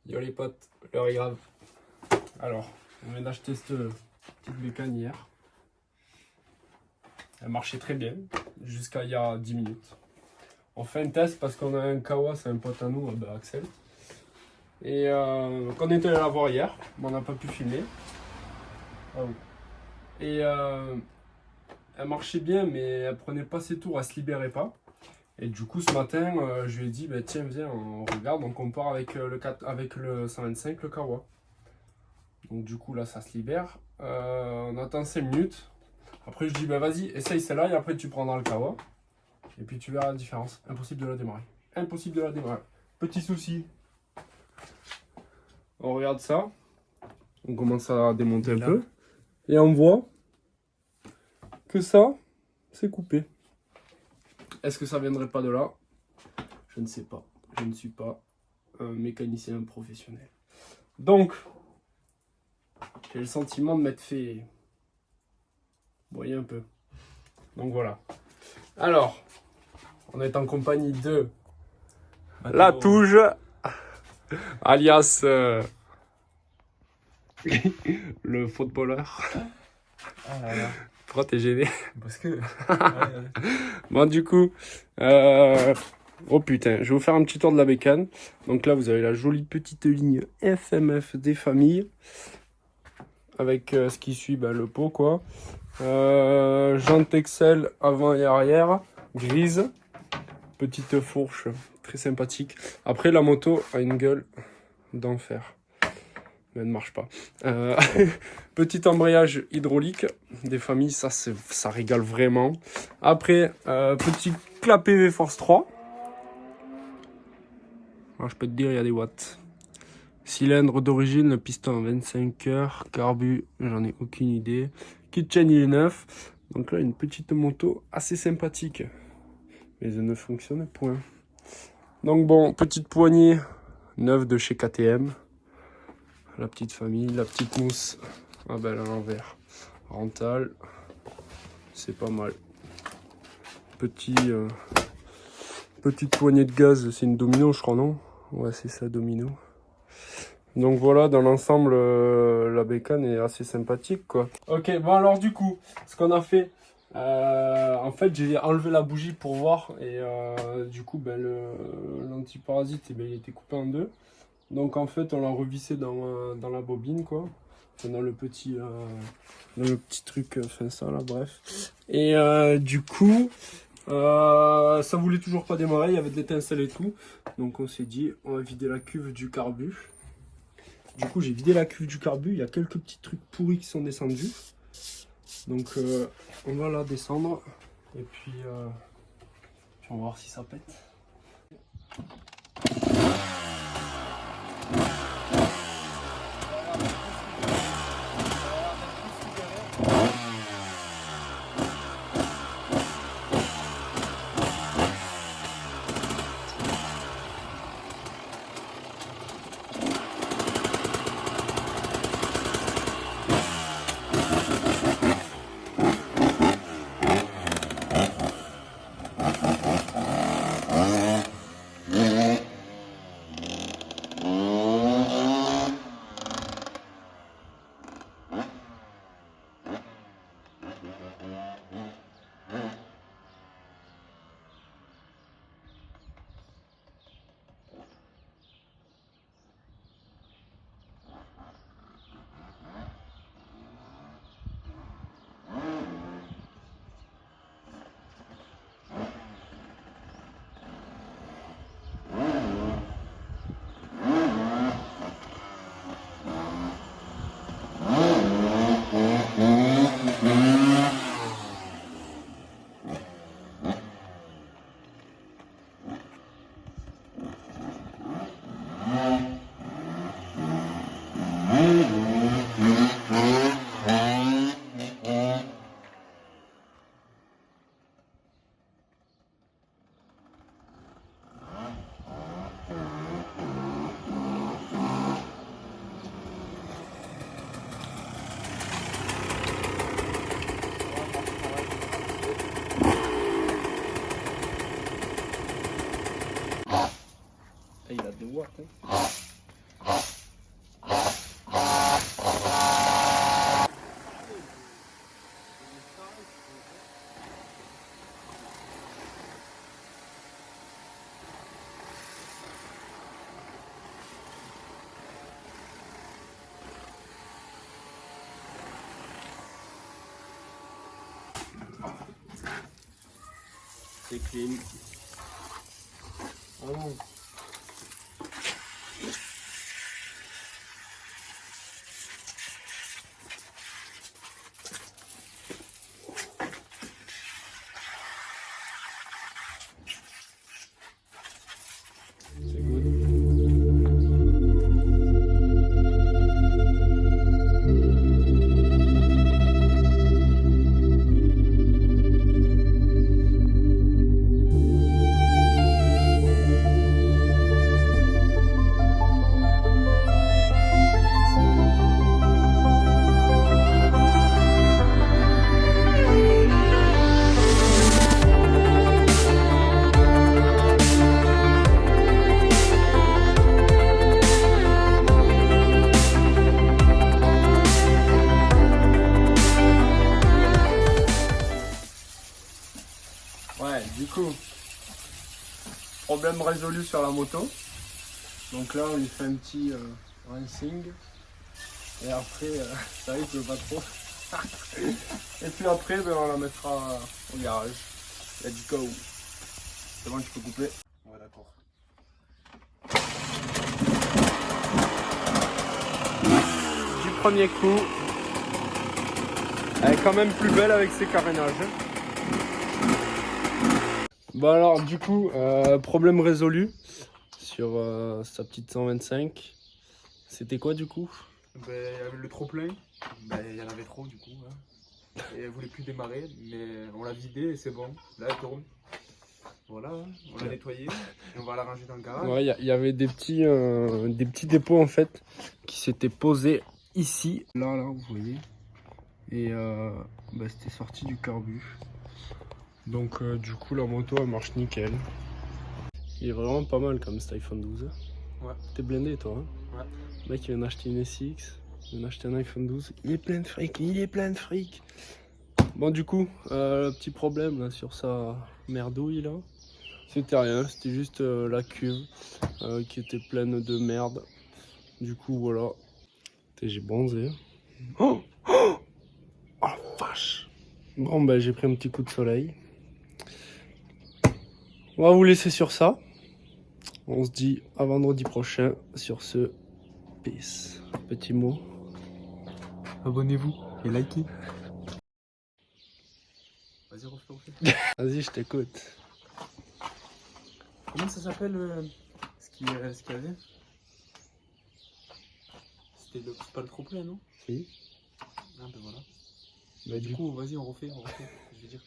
Yo les potes, l'heure est grave. Alors, on vient d'acheter cette petite bécane hier. Elle marchait très bien, jusqu'à il y a 10 minutes. On fait un test parce qu'on a un Kawa, c'est un pote à nous, Axel. Et donc on était allé la voir hier, mais on n'a pas pu filmer. Ah oui. Et elle marchait bien, mais elle prenait pas ses tours, elle se libérait pas. Et du coup, ce matin, je lui ai dit, bah, tiens, viens, on regarde, on compare avec le 125, le Kawa. Donc du coup, là, ça se libère. On attend 5 minutes. Après, je dis, bah, vas-y, essaye celle-là, et après, tu prendras le Kawa. Et puis, tu verras la différence. Impossible de la démarrer. Impossible de la démarrer. Petit souci. On regarde ça. On commence à démonter un peu. Et on voit que ça, c'est coupé. Est-ce que ça viendrait pas de là? Je ne sais pas. Je ne suis pas un mécanicien professionnel. Donc, j'ai le sentiment de m'être fait... Vous voyez un peu. Donc voilà. Alors, on est en compagnie de... La Touge, alias le footballeur. Ah là là. Pourquoi t'es gêné? Parce que. Bon, du coup, oh putain, je vais vous faire un petit tour de la bécane. Donc là, vous avez la jolie petite ligne FMF des familles. Avec ce qui suit, le pot, quoi. Jante Excel avant et arrière, grise. Petite fourche, très sympathique. Après, la moto a une gueule d'enfer. Mais elle ne marche pas. Petit embrayage hydraulique des familles, ça régale vraiment. Après, petit clapet V-Force 3. Alors, je peux te dire, il y a des watts. Cylindre d'origine, le piston 25 heures. Carbu, j'en ai aucune idée. Kit chain, il est neuf. Donc là, une petite moto assez sympathique. Mais elle ne fonctionne point. Donc bon, petite poignée neuve de chez KTM. La petite famille, la petite mousse. Ah ben à l'envers. Rental. C'est pas mal. Petite poignée de gaz, c'est une domino je crois, non? Ouais, c'est ça, domino. Donc voilà, dans l'ensemble, la bécane est assez sympathique, quoi. Ok, bon alors du coup, ce qu'on a fait, en fait j'ai enlevé la bougie pour voir, et du coup l'antiparasite il était coupé en deux. Donc en fait on l'a revissé dans la bobine, quoi. Enfin, dans le petit truc, enfin ça là, bref. Et du coup, ça voulait toujours pas démarrer, il y avait de l'étincelle et tout. Donc on s'est dit, on va vider la cuve du carbu. Du coup, j'ai vidé la cuve du carbu. Il y a quelques petits trucs pourris qui sont descendus. Donc, on va la descendre. Et puis, on va voir si ça pète. Il a des watts, hein. C'est clean. Ah bon. C'est good. Ouais, du coup, problème résolu sur la moto. Donc là, on lui fait un petit rinsing. Et après, ça risque pas trop. Et puis après, ben, on la mettra au garage. Let's go. C'est bon, tu peux couper. Ouais, d'accord. Du premier coup, elle est quand même plus belle avec ses carénages. Bon alors du coup, problème résolu sur sa petite 125. C'était quoi du coup? Ben, il y avait le trop plein. Ben, il y en avait trop du coup. Hein. Et elle voulait plus démarrer, mais on l'a vidée et c'est bon. Là, elle tourne. Voilà, hein. On l'a nettoyée et on va la ranger dans le garage. Ouais, il y avait des petits dépôts en fait qui s'étaient posés ici. Là, vous voyez. Et bah, c'était sorti du carbu. Donc du coup la moto elle marche nickel. Il est vraiment pas mal comme cet iPhone 12. Ouais. T'es blindé toi hein? Ouais. Le mec il vient d'acheter une SX, il vient d'acheter un iPhone 12. Il est plein de fric, il est plein de fric. Bon du coup, petit problème là, sur sa merdouille là. C'était rien, c'était juste la cuve qui était pleine de merde. Du coup voilà. J'ai bronzé. Oh, oh, oh la vache. Bon bah j'ai pris un petit coup de soleil. On va vous laisser sur ça. On se dit à vendredi prochain. Sur ce, peace. Petit mot. Abonnez-vous et likez. Vas-y, refais. Vas-y, je t'écoute. Comment ça s'appelle ce qu'il y avait? C'est pas le trop plein, non? Si. Ah ben voilà. Bah, Du coup, vas-y, on refait, je veux dire.